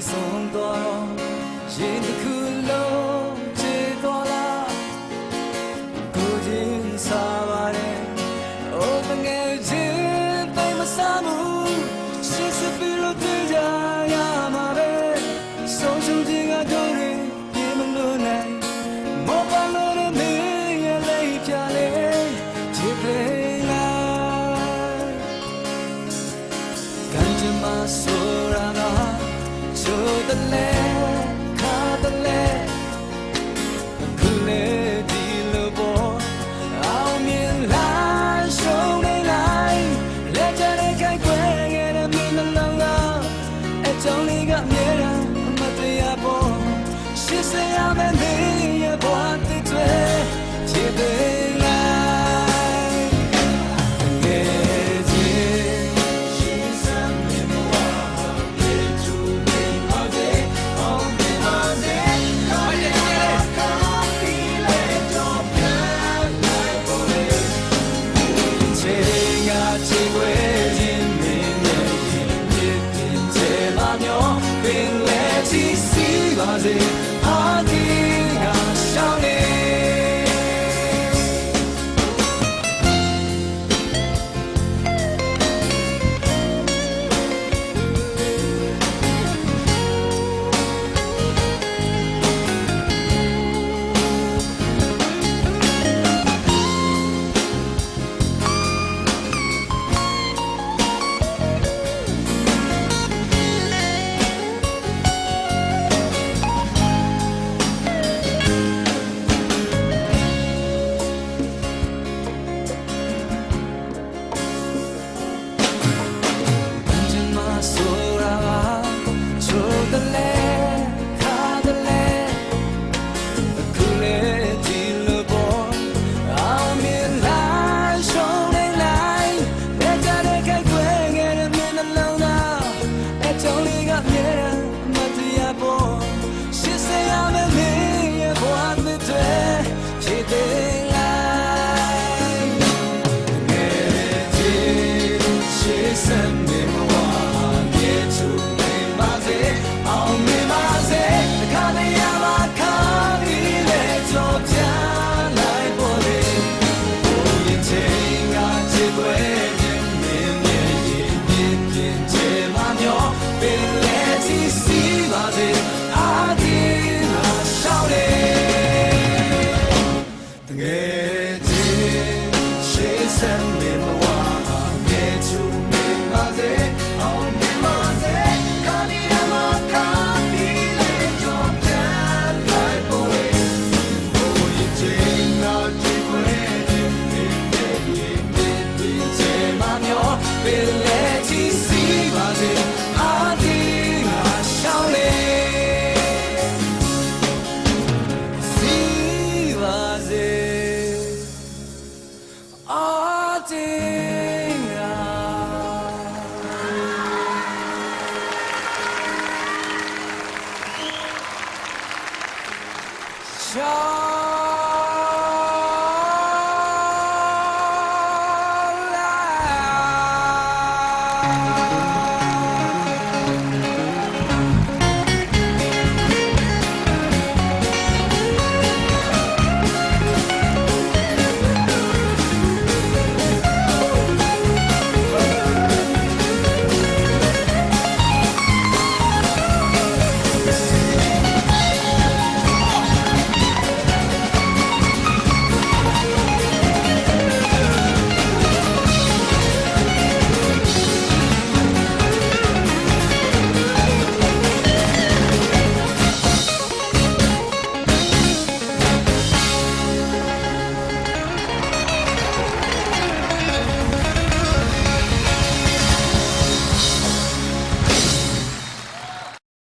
ဆုံးတော့ရင်တစ်ခုလုံးချေသွားလားကိုချင်းစားပါတယ်အိုးတငယ်ချင်းတိမ်မဆာမှုရှစ်စပီလို့တွေ့ကြရမှာပဲဆုံးရှုံးခြင်းကတို့ရင်ပြေမလို့နိုင်မောပါလို့ရမင်းရဲ့လေးပြလေချစ်တယ်လားကန်ချင်မဆိုရတာချိုးတယ်လေခါတယ်လေခုလေဒီလိုပေါ်အောင်မြင်လာရှုံးနေလိုက်လက်ချတဲ့ခိုက်ခွဲခဲ့တဲ့မင်းနှလုံးသားအကြောင်းလေးကအမြဲတမ်းအမတရားပေါ်ရှစ်စရမယ့်နေရဲ့ဘဝတည်းတွေချစ်တယ်လားငယ်ချင်းရှိစမ်းနေမဝါပြေချူနေပါစေအောင်နေပါစေခေါ်ရတဲ့ကောင်းပြီးလေတော့ပြန်လိုက်ပေါ်လေချေငါချေွယ်ခြင်းမင်းရဲ့ရင်ပြည့်တင်ချေပါမျောပင်လေချီစီပါစေ